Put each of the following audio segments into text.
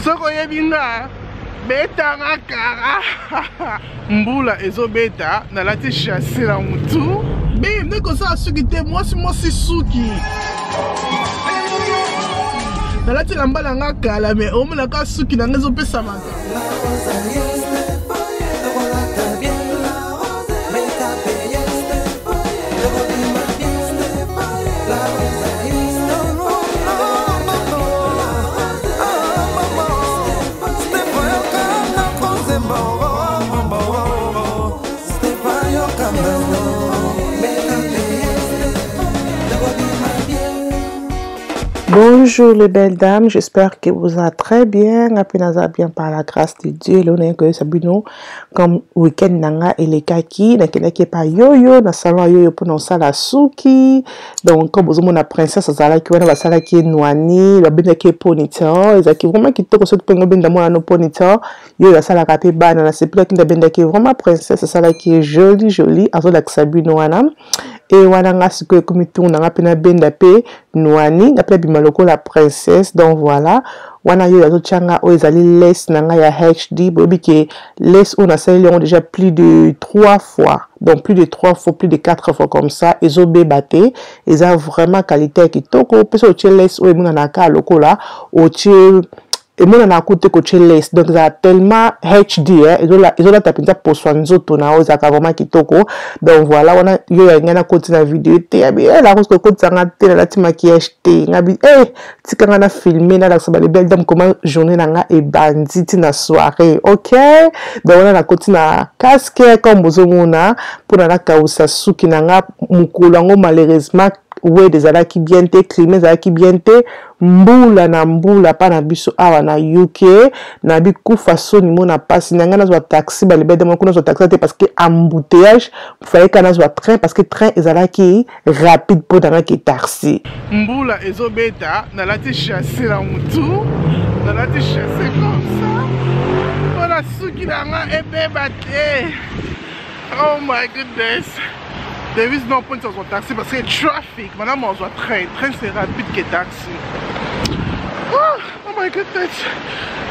Soko yebinga beta ngakara mbula ezo beta na lati chasser la mutu bim ndeko sa suki te mwasi suki na lati la mbala ngakala me omona ka suki na ngezo pesa maka Bonjour les belles dames, j'espère que vous allez très bien. Apinaza bien par la grâce de Dieu. L'on que sabino comme week-end nanga et les kaki na keleke pa yoyo na salon yoyo pour non sala suki. Donc comme vous la princesse azala ki wana basala ki noani, la benda ki ponytail, ezaki vraiment ki toko soto pengo benda mo na no ponytail. Yo la sala ka pe bana na c'est plus ki benda ki vraiment princesse sala ki est jolie azo la sabino wana. Et wana nga siko comme tourna nga pena benda pe noani après bimaloko la princesse. Donc voilà wana yo yazo changa o ezali lace nanga ya HD bobi ke lace on a sali on déjà plus de 3 fois, donc plus de 3 fois, plus de 4 fois comme ça ezo be baté eza vraiment qualité kitoko peso o lace o emuna na ka lokola o et moi on a côté coach lace donc ça tellement HD ils ont tapé ça pour soigner nzoto na o zaka vraiment kitoko. Donc voilà on a yo ya ngana côté na vidéo te bien la rose côté ça ngate la ti maquillage te ngabi tika ngana filmer na la sabale belle dame comment journée na e bandit na soirée. OK, donc on a côté na casque comme bozomona pour na kausa suki na nga mukolango malheureusement ouais des ala qui bien te climé des ala qui bien te mbula na mbula pa na biso awa na UK na bi ku façon ni mona passe na ngana zo taxi ba libé de mon kuna zo taxi parce que embouteillage fallait kana zo train parce que train des ala qui rapide pour dans qui taxi mbula ezo beta na lati chasser la mutu na lati chasser comme ça voilà suki na nga ebebate. Oh my goodness. There is no point sur son taxi parce que traffic. Maintenant, on voit train. Train, c'est rapide que taxi. Oh my goodness.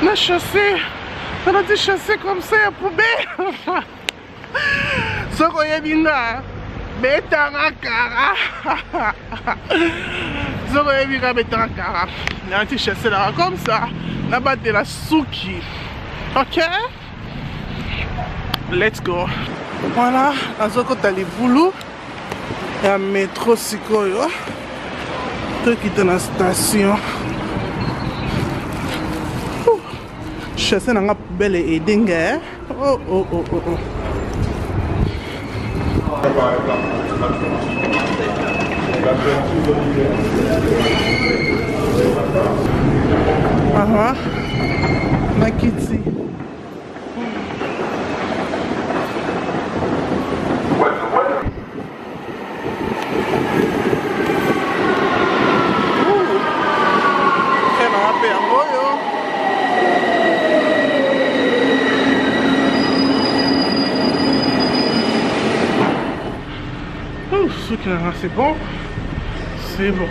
On a chassé. On a été chassé comme ça, à poubelle. Ce qu'on y a bien, bêta ngakara. Ce qu'on y a bien, bêta ngakara. On a été chassé là, comme ça. Là-bas, de la souki. OK? Let's go. Voilà, nazokota libulu ya métro sikoyo tokita na station chasse nanga poubelle edenge. Oh. Makiti. C'est bon, c'est bon.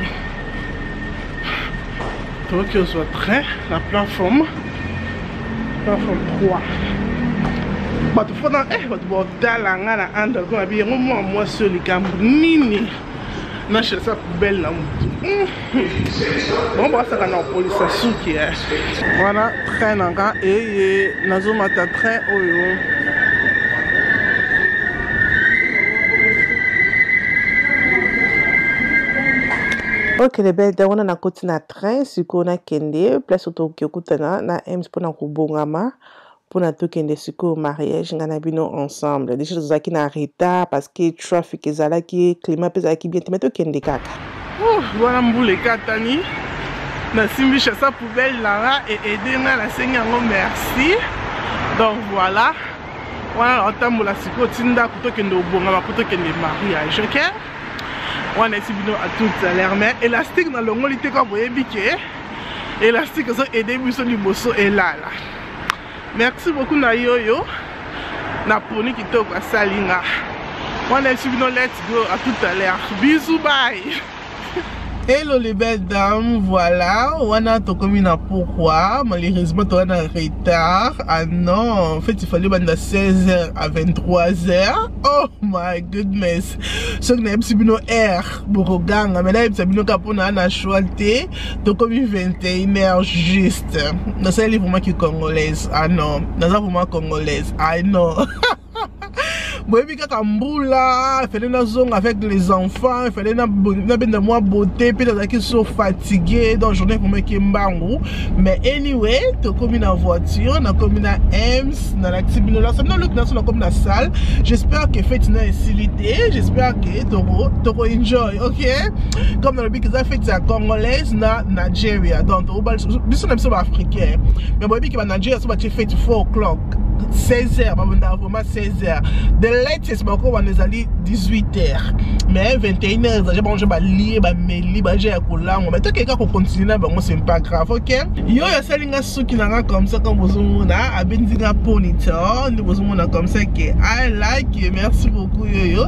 Donc on soit très la plateforme 3. Bah tu faut dans dalanga na anda ko abi moi seul les nini na chez ça poubelle na mutu. Bon bah ça kana police suki. Voilà train nanga et nazo mata train oyo. OK les belles dames on a côté na train siko na kende place auto kyokutana na ems pona kubongama pona to kende siko mariage ngana bino ensemble déjà zaki na retard parce que trafic ezala ki climat pesa ki bien te kende kaka. Voilà mbule katani na simbi chassa poubelle là et aider na la senga ngo merci. Donc voilà on tambola siko tinda kuto kende obongama kuto kende mariage. OK? On est subi à tout à l'heure, mais élastique dans le monde, il était comme vous voyez, élastique, ça aide biso liboso et là. Merci beaucoup na yoyo, na poni qui toque à salinga. On est subi let's go à tout à l'heure. Bisous, bye. Hello les belles dames, voilà, on a tout comme pourquoi, malheureusement tu as un retard. Ah non, en fait il fallait de 16h à 23h. Oh my goodness. Ce que nous avons R pour gagner, mais là il y a capone à choisir, tout comme 21h juste. Nous sommes vraiment qui congolaise. Ah non, nous sommes vraiment congolaise. Ah non. Moi, il fallait avec les enfants, il fallait de moi beauté, puis ils sont fatigués, donc journée pour moi qui m'bangou. Mais anyway, tu comme une voiture, tu comme une Ems, dans la tibine là, ça me donne comme la salle. J'espère que fait une facilité, j'espère que tu enjoy, ok? Comme dans le but que ça fait la congolaise na Nigeria, donc tu sont africain. Mais moi, il que Nigeria, ça va fait 4 o'clock. 16h, vraiment 16h. The latest, on est allé 18h. Mais 21h, j'ai mangé ma lit, ma méli, j'ai à coulant. Mais tant que quelqu'un continue, c'est pas grave, ok? Yo, y'a celle qui n'a comme ça, comme vous a benzinga ponytail. Nous avons comme ça que I like you. Merci beaucoup, yo.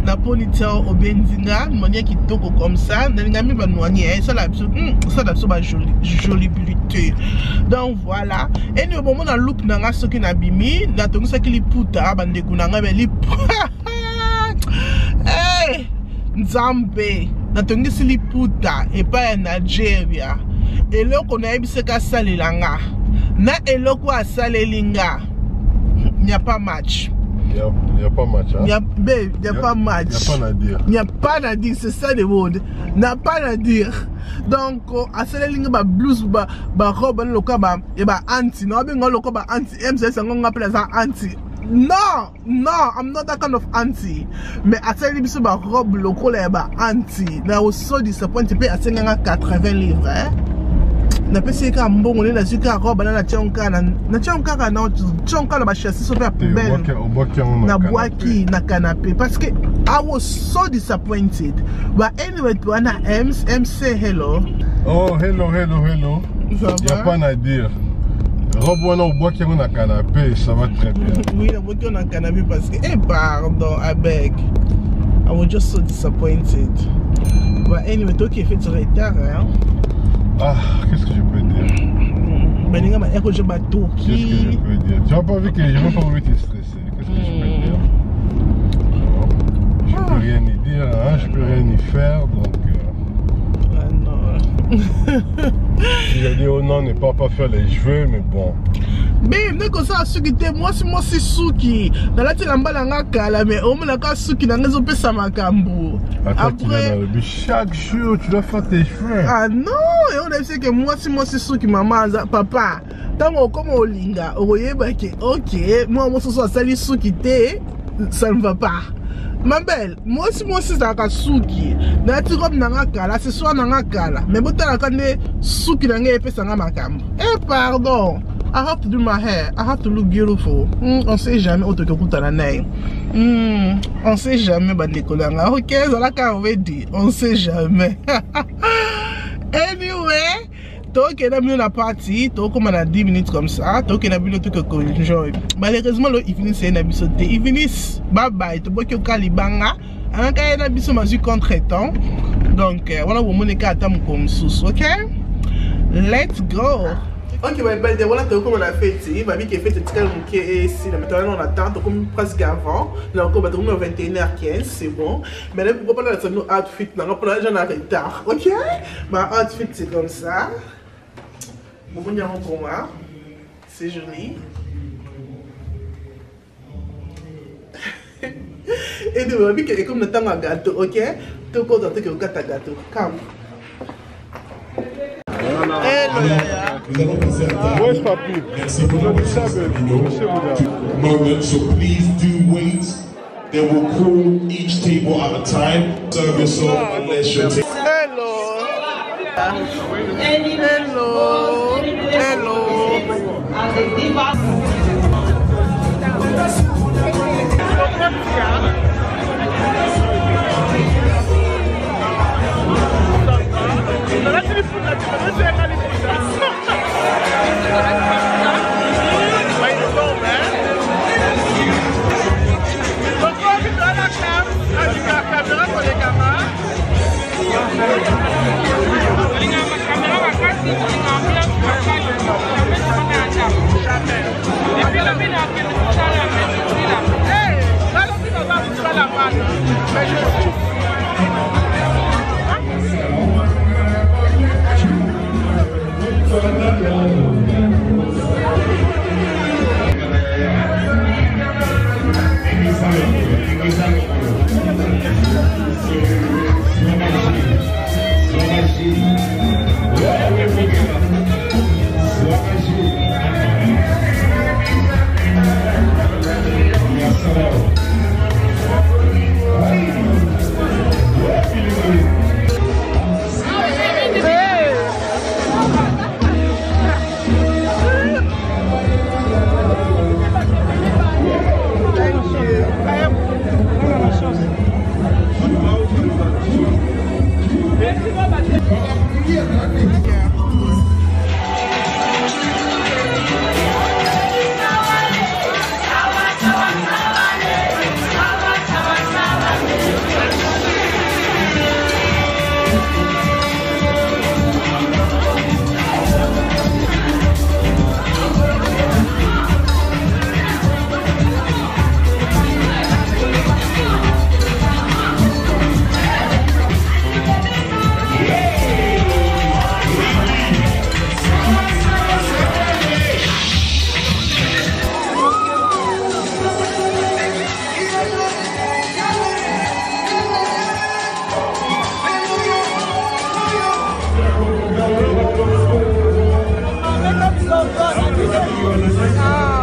Na ponytail au benzinga, une manière qui toque comme ça. N'a mis ma noyer, ça l'a joli bulleté. Donc voilà. Et nous, bon, on a look n'a ce qui n'a bimi. Na tongi sa kili puta bande kunanga be li eh Nzambe na tongi sili puta e pa Nigeria eloko na yebise ka salelanga na eloko asalelinga n'y a pas match. Il n'y a pas match. Hein? Il n'y a pas match. Il n'y a pas à dire. Il n'y a pas à dire, c'est ça le mot. Il n'y a pas à dire. Donc, à ce moment ba blues, ba robe, ba anti. Non, ba anti. MCS, on appelle ça anti. Non, I'm not that kind of auntie. Mais à ce moment ba robe, le ba anti. Na was so disappointed. À ce moment 80 livres. Hein? Na pesi ka mbongo na zika roba na chonka na chonka na ba chassis sur la poubelle na boaki na canapé parce que I was so disappointed. But anyway, to ana MC hello. Oh hello. Il n'y a pas à dire. Robe na boaki na canapé, ça va très bien. Oui, na boaki na canapé parce que pardon, I beg. I was just so disappointed. But anyway, toi qui fait du retard hein. Ah, qu'est-ce que je peux dire? Qu'est-ce que je peux dire? Tu n'as pas vu que je n'ai pas envie de te stresser. Qu'est-ce que je peux dire? Je ne peux rien y dire, hein? Je ne peux rien y faire, donc... Ah non. Il a dit oh non, ne pas faire les cheveux, mais bon. Mais comme ça, moi c'est Suki. Dans la télé, mais on me l'a Suki dans les opés Samakambo. Après, chaque jour, tu dois faire tes cheveux. Ah non, et on a dit que moi c'est Suki, maman, papa. Tant comme au linga, vous voyez, ok, moi c'est ça, Suki, ça ne va pas. Ma belle, moi c'est ça Suki. Na ti robe na kala, c'est soit na kala. Mais botala kane Suki na ngé pesa nga makambo. Pardon. I have to do my hair. I have to look beautiful. On sait jamais où tu écoutes la neige. On sait jamais Nicolanga. Ok, ça l'a qu'à dire. On sait jamais. Anyway, toi qui es venu la partie, toi comme on a 10 minutes comme ça, toi qui es venu tout que enjoy. Malheureusement, il finit c'est un épisode. Il finit. Bye bye. Tu vois que Kalibanga. Un cas un épisode masu contre-temps. Donc, voilà vous monnaie qu'à tam comme sous. Ok? Let's go. Ok, bah, voilà, comme on a fait, ma vie qui est faite, c'est ici, maintenant on attend, comme presque avant, là encore, on est à 21h15, c'est bon. Mais là, pourquoi pas dans notre outfit, là, on a un retard, ok? Ma outfit, c'est comme ça. Bon, on y a encore moi, c'est joli. Et de ma vie qui est comme le temps à gâteau, ok? Tout le monde que vous gâtez à gâteau, calme. Where's Papi? Merci for moment, so please do wait. They will call each table at a time. Serve yourself unless you're taking. Hello. Hello.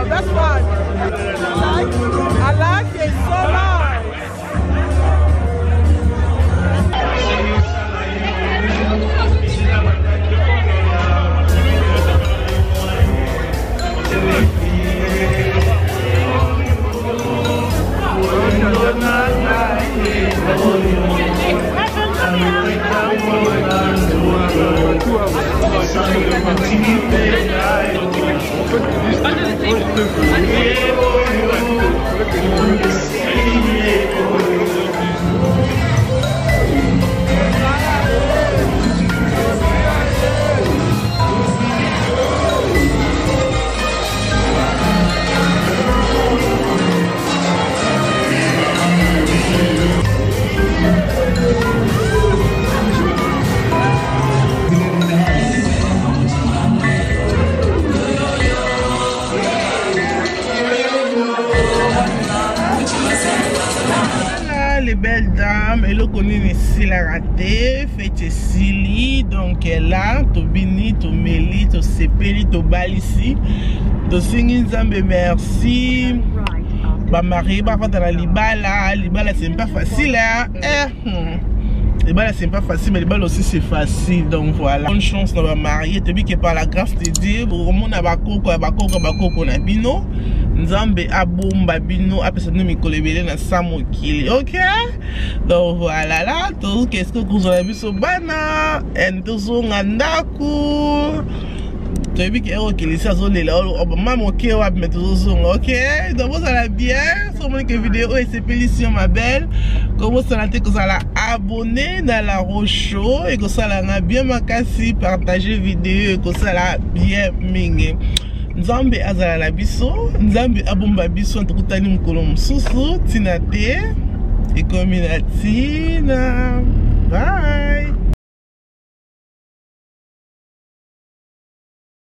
That's fun. I like it so much. Les belles dames, et le connaît ici la raté, fait Sili, donc elle a, to bini, to meli, to sepeli, to balisi, to singin zambe merci. Bah marié, bah quand la libala c'est pas facile hein. Les balles c'est pas facile, mais les balles aussi c'est facile, donc voilà. Bonne chance dans ma mariée, te que par la grâce de Dieu, au monde à bakoko na bino. Nzambe abomba bino apesa no mikolebele na samokili, ok? Donc voilà là, tout qu'est-ce que vous avez vu sur bana, en tout ngandaku. Tu as vu que les azole là, maman ok wa mettre ok? Donc vous allez bien, sur mon vidéo et c'est félicitations ma belle. Comment ça l'a que ça l'a abonné dans la rocho et que ça l'a bien makasi partager vidéo et que ça l'a bien mingé. Nzambe azala la biso, Nzambe abomba biso ntukutani mukolo mususu tina te ekomina tina. Bye.